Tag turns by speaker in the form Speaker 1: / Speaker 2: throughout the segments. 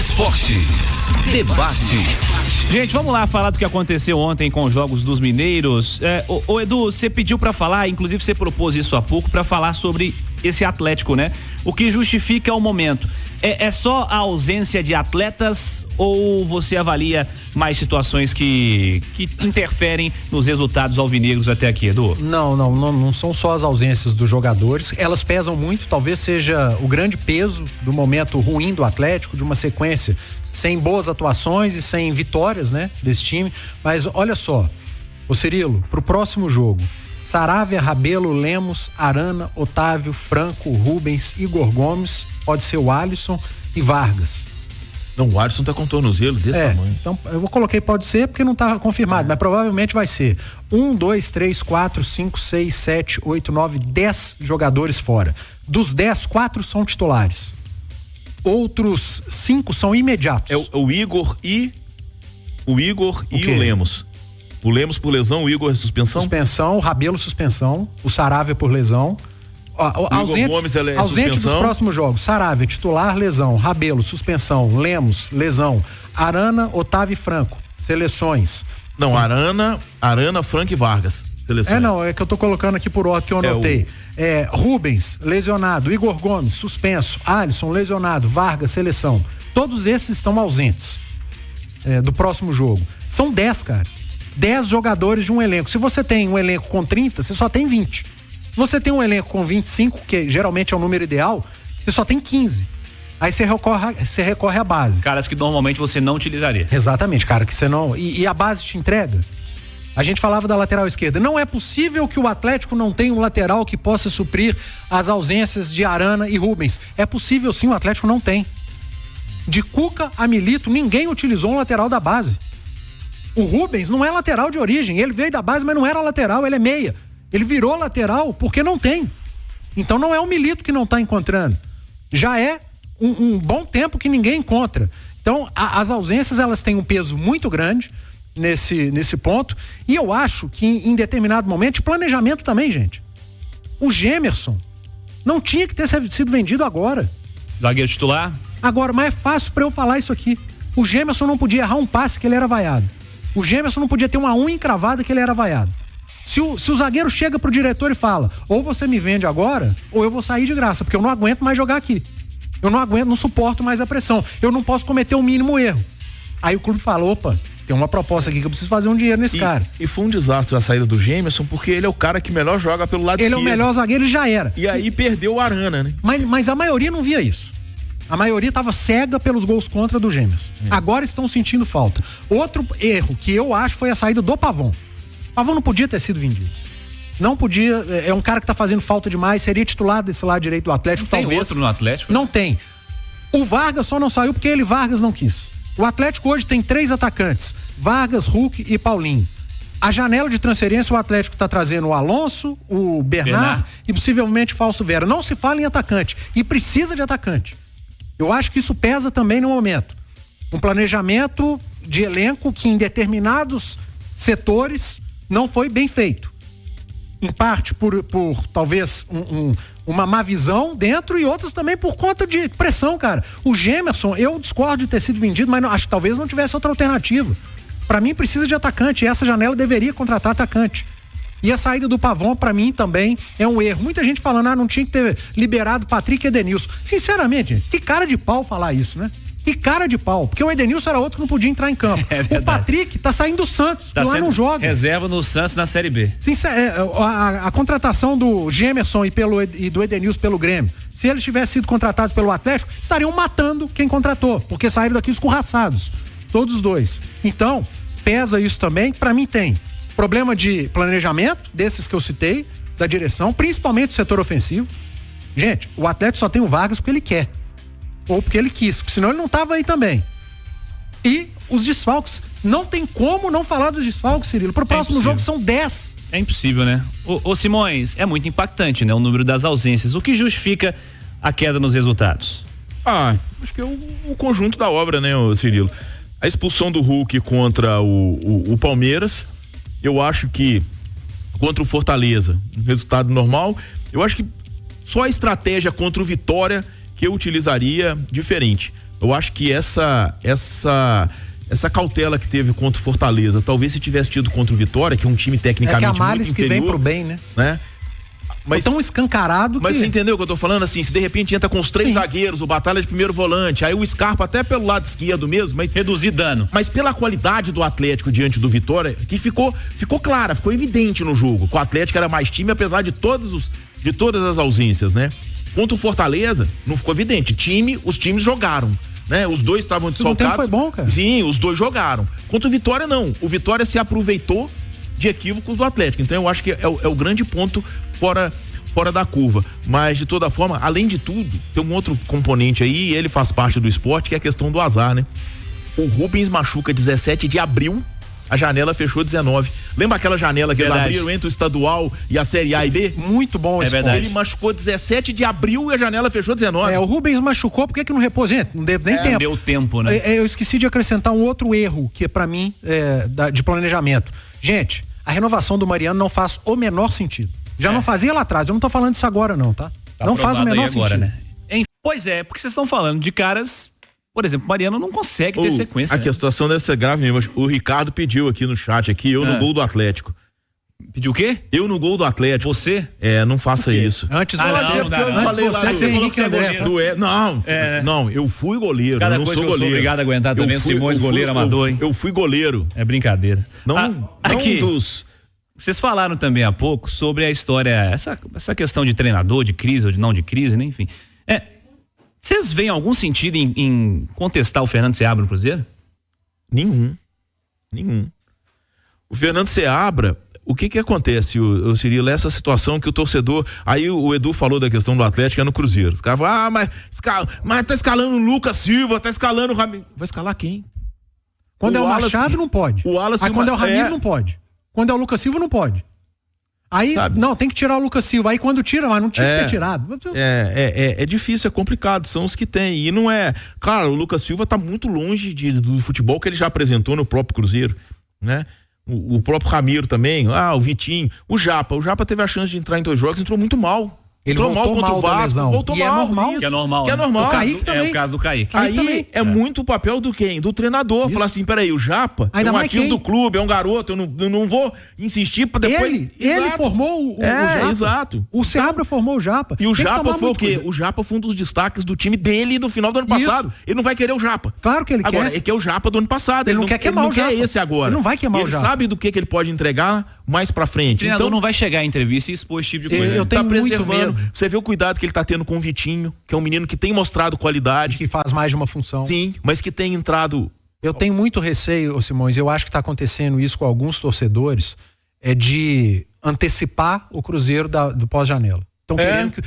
Speaker 1: Esportes, debate.
Speaker 2: Gente, vamos lá falar do que aconteceu ontem com os Jogos dos Mineiros. Ô Edu, você pediu pra falar, inclusive você propôs isso há pouco, pra falar sobre esse Atlético, né? O que justifica o momento. É só a ausência de atletas ou você avalia mais situações que interferem nos resultados alvinegros até aqui, Edu?
Speaker 3: Não são só as ausências dos jogadores, elas pesam muito, talvez seja o grande peso do momento ruim do Atlético, de uma sequência sem boas atuações e sem vitórias, né, desse time. Mas olha só, ô Cirilo, pro próximo jogo, Saravia, Rabelo, Lemos, Arana, Otávio, Franco, Rubens, Igor Gomes, pode ser o Alisson e Vargas.
Speaker 4: Não, o Alisson tá com tornozelo desse tamanho.
Speaker 3: Então, eu coloquei pode ser porque não tá confirmado, mas provavelmente vai ser 1, 2, 3, 4, 5, 6, 7, 8, 9, 10 jogadores fora. Dos 10, 4 são titulares. Outros 5 são imediatos.
Speaker 4: É o Igor e o Lemos. O Lemos por lesão, o Igor é suspensão?
Speaker 3: Suspensão, o Rabelo suspensão, o Saravia por lesão. Ausente dos próximos jogos. Saravia, titular, lesão. Rabelo, suspensão. Lemos, lesão. Arana, Otávio e Franco, seleções.
Speaker 4: Não, Arana, Franco e Vargas, seleções.
Speaker 3: É que eu tô colocando aqui por ordem que eu anotei. Rubens, lesionado. Igor Gomes, suspenso. Alisson, lesionado. Vargas, seleção. Todos esses estão ausentes do próximo jogo. São 10, cara. 10 jogadores de um elenco. Se você tem um elenco com 30, você só tem 20. Se você tem um elenco com 25, que geralmente é o número ideal, você só tem 15. Aí você recorre à base.
Speaker 2: Caras que normalmente você não utilizaria.
Speaker 3: Exatamente, cara, que você não... E a base te entrega? A gente falava da lateral esquerda. Não é possível que o Atlético não tenha um lateral que possa suprir as ausências de Arana e Rubens. É possível sim, o Atlético não tem. De Cuca a Milito, ninguém utilizou um lateral da base. O Rubens não é lateral de origem, ele veio da base, mas não era lateral, ele é meia. Ele virou lateral porque não tem. Então não é o Milito que não está encontrando. Já é um bom tempo que ninguém encontra. Então as ausências, elas têm um peso muito grande nesse ponto. E eu acho que em determinado momento, de planejamento também, gente. O Gemerson não tinha que ter sido vendido agora.
Speaker 2: Zagueiro titular?
Speaker 3: Agora, mas é fácil para eu falar isso aqui. O Gemerson não podia errar um passe que ele era vaiado. O Gemerson não podia ter uma unha encravada que ele era vaiado. Se o zagueiro chega pro diretor e fala, ou você me vende agora, ou eu vou sair de graça, porque eu não aguento mais jogar aqui. Eu não aguento, não suporto mais a pressão. Eu não posso cometer o mínimo erro. Aí o clube fala, opa, tem uma proposta aqui que eu preciso fazer um dinheiro nesse cara.
Speaker 4: E foi um desastre a saída do Gemerson, porque ele é o cara que melhor joga pelo lado esquerdo.
Speaker 3: Ele é o melhor zagueiro e já era.
Speaker 4: E aí perdeu o Arana, né?
Speaker 3: Mas a maioria não via isso. A maioria estava cega pelos gols contra do Gemerson. Agora estão sentindo falta. Outro erro que eu acho foi a saída do Pavão. O Pavão não podia ter sido vendido. Não podia, é um cara que tá fazendo falta demais, seria titular desse lado direito do Atlético,
Speaker 2: não
Speaker 3: talvez.
Speaker 2: Tem outro no Atlético?
Speaker 3: Não tem. O Vargas só não saiu porque Vargas não quis. O Atlético hoje tem 3 atacantes, Vargas, Hulk e Paulinho. A janela de transferência, o Atlético tá trazendo o Alonso, o Bernard e possivelmente o Falso Vera. Não se fala em atacante e precisa de atacante. Eu acho que isso pesa também no momento. Um planejamento de elenco que em determinados setores não foi bem feito. Em parte por talvez uma má visão dentro e outras também por conta de pressão, cara. O Gemerson, eu discordo de ter sido vendido, mas acho que talvez não tivesse outra alternativa. Pra mim precisa de atacante e essa janela deveria contratar atacante. E a saída do Pavão, pra mim, também é um erro. Muita gente falando, não tinha que ter liberado Patrick e Edenilson. Sinceramente, gente, que cara de pau falar isso, né? Que cara de pau, porque o Edenilson era outro que não podia entrar em campo. O Patrick tá saindo do Santos, que lá não joga.
Speaker 2: Reserva no Santos na Série B.
Speaker 3: A contratação do Gemerson e do Edenilson pelo Grêmio, se eles tivessem sido contratados pelo Atlético, estariam matando quem contratou, porque saíram daqui escorraçados, todos os dois. Então, pesa isso também, pra mim tem problema de planejamento, desses que eu citei, da direção, principalmente do setor ofensivo. Gente, o Atlético só tem o Vargas porque ele quer. Ou porque ele quis, porque senão ele não tava aí também. E os desfalques, não tem como não falar dos desfalques, Cirilo. Pro próximo jogo são 10.
Speaker 2: É impossível, né? Ô Simões, é muito impactante, né? O número das ausências. O que justifica a queda nos resultados?
Speaker 4: Acho que é o conjunto da obra, né, Cirilo? A expulsão do Hulk contra o Palmeiras, eu acho que contra o Fortaleza, um resultado normal. Eu acho que só a estratégia contra o Vitória que eu utilizaria diferente. Eu acho que essa cautela que teve contra o Fortaleza, talvez se tivesse tido contra o Vitória, que é um time tecnicamente
Speaker 3: muito inferior. É que a malice que vem pro bem, né?
Speaker 4: Mas
Speaker 3: tão escancarado
Speaker 4: Mas
Speaker 3: que...
Speaker 4: você entendeu o que eu tô falando? Assim, se de repente entra com os 3 zagueiros, o Batalha de primeiro volante, aí o Scarpa até pelo lado esquerdo mesmo, mas...
Speaker 2: Reduzir dano.
Speaker 4: Mas pela qualidade do Atlético diante do Vitória, que ficou clara, ficou evidente no jogo, que o Atlético era mais time, apesar de todas as ausências, né? Contra o Fortaleza, não ficou evidente. Os times jogaram, né? Os dois estavam desfalcados.
Speaker 3: Foi bom, cara.
Speaker 4: Sim, os dois jogaram. Contra o Vitória, não. O Vitória se aproveitou de equívocos do Atlético. Então eu acho que é o grande ponto fora da curva. Mas, de toda forma, além de tudo, tem um outro componente aí, ele faz parte do esporte, que é a questão do azar, né? O Rubens machuca 17 de abril, a janela fechou 19. Lembra aquela janela que eles abriram entre o estadual e a Série A e B?
Speaker 3: Muito bom esse
Speaker 2: verdade.
Speaker 4: Ele machucou 17 de abril e a janela fechou 19.
Speaker 3: O Rubens machucou, por que não repôs? Gente, não deve nem tempo.
Speaker 2: Deu tempo, né?
Speaker 3: Eu esqueci de acrescentar um outro erro, que pra mim, de planejamento. Gente, a renovação do Mariano não faz o menor sentido. Já não fazia lá atrás, eu não tô falando disso agora não, tá? Não faz o menor sentido.
Speaker 2: Né? Pois é, porque vocês estão falando de caras, por exemplo, o Mariano não consegue ter sequência.
Speaker 4: Aqui, a situação deve ser grave mesmo. O Ricardo pediu aqui no chat, no gol do Atlético.
Speaker 2: Pediu o quê?
Speaker 4: Eu no gol do Atlético.
Speaker 2: Você?
Speaker 4: Não faça isso.
Speaker 3: Antes
Speaker 2: você falou que você é goleiro.
Speaker 4: Não, eu fui goleiro.
Speaker 2: Cada
Speaker 4: eu não
Speaker 2: coisa
Speaker 4: sou
Speaker 2: que eu
Speaker 4: goleiro.
Speaker 2: sou obrigado a aguentar também, o Simões goleiro amador, hein?
Speaker 4: Eu fui goleiro.
Speaker 2: É brincadeira.
Speaker 4: Aqui.
Speaker 2: Vocês falaram também há pouco sobre a história, essa questão de treinador, de crise ou de não de crise, né? Enfim. Vocês veem algum sentido em contestar o Fernando Seabra no Cruzeiro?
Speaker 4: Nenhum. O Fernando Seabra, o que acontece, o Cirilo? Essa situação que o torcedor... Aí o Edu falou da questão do Atlético, é no Cruzeiro. Os caras falam, mas tá escalando o Lucas Silva, tá escalando o Ramiro. Vai escalar quem?
Speaker 3: Quando é o Machado, não pode. Aí quando é o Ramiro, não pode. Quando é o Lucas Silva, não pode. Aí, não, tem que tirar o Lucas Silva. Aí quando tira, mas não tinha que ter tirado.
Speaker 4: É difícil, é complicado, são os que tem. E não é... Claro, o Lucas Silva tá muito longe do futebol que ele já apresentou no próprio Cruzeiro, né? O próprio Ramiro também, o Vitinho, o Japa teve a chance de entrar em 2 jogos, entrou muito mal.
Speaker 3: Ele voltou mal contra o Vasco,
Speaker 4: voltou mal.
Speaker 3: É normal.
Speaker 2: Que é normal.
Speaker 4: Que é normal.
Speaker 2: O
Speaker 3: Kaique também.
Speaker 2: É o caso do Kaique.
Speaker 4: Aí também. Muito o papel do quem? Do treinador. Falar assim, peraí, o Japa
Speaker 3: ainda
Speaker 4: é um ativo do clube, é um garoto, eu não vou insistir pra depois...
Speaker 3: Ele formou o Japa.
Speaker 4: Exato.
Speaker 3: O Seabra formou o Japa.
Speaker 4: E o Japa foi o quê? O Japa foi um dos destaques do time dele no final do ano passado. Ele não vai querer o Japa.
Speaker 3: Claro que ele
Speaker 4: agora,
Speaker 3: quer.
Speaker 4: Ele quer o Japa do ano passado.
Speaker 3: Ele não quer queimar o Japa.
Speaker 4: Ele não quer esse agora.
Speaker 3: Ele não vai queimar o Japa.
Speaker 4: Ele sabe do que ele pode entregar mais pra frente.
Speaker 2: O treinador não vai chegar em entrevista e expor esse tipo de coisa.
Speaker 3: Eu tenho muito medo.
Speaker 4: Você vê o cuidado que ele tá tendo com o Vitinho, que é um menino que tem mostrado qualidade.
Speaker 3: Que faz mais de uma função.
Speaker 4: Sim, mas que tem entrado...
Speaker 3: Eu tenho muito receio, Simões, eu acho que tá acontecendo isso com alguns torcedores, de antecipar o Cruzeiro do pós-janela.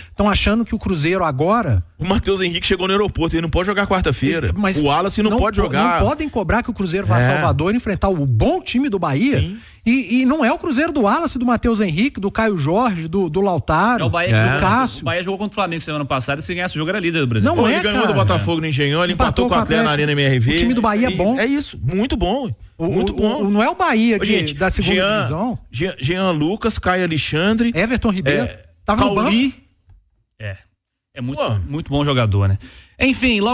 Speaker 3: Estão achando que o Cruzeiro agora...
Speaker 4: O Matheus Henrique chegou no aeroporto, ele não pode jogar quarta-feira. O Wallace não pode jogar.
Speaker 3: Não podem cobrar que o Cruzeiro vá a Salvador enfrentar o bom time do Bahia. E não é o Cruzeiro do Wallace, do Matheus Henrique, do Caio Jorge, do Lautaro,
Speaker 2: o Bahia
Speaker 3: do Cássio.
Speaker 2: O Bahia jogou contra o Flamengo semana passada e se ganhasse o jogo era líder do Brasil.
Speaker 3: Não
Speaker 4: ele ganhou do Botafogo no Engenhão, ele empatou com a Atlético na Arena MRV.
Speaker 3: O time do Bahia é bom.
Speaker 4: É isso, muito bom. Muito bom.
Speaker 3: Não é o Bahia da segunda divisão.
Speaker 4: Jean Lucas, Caio Alexandre,
Speaker 3: Everton Ribeiro. Tava no banco.
Speaker 2: É muito bom jogador, né? Enfim, logo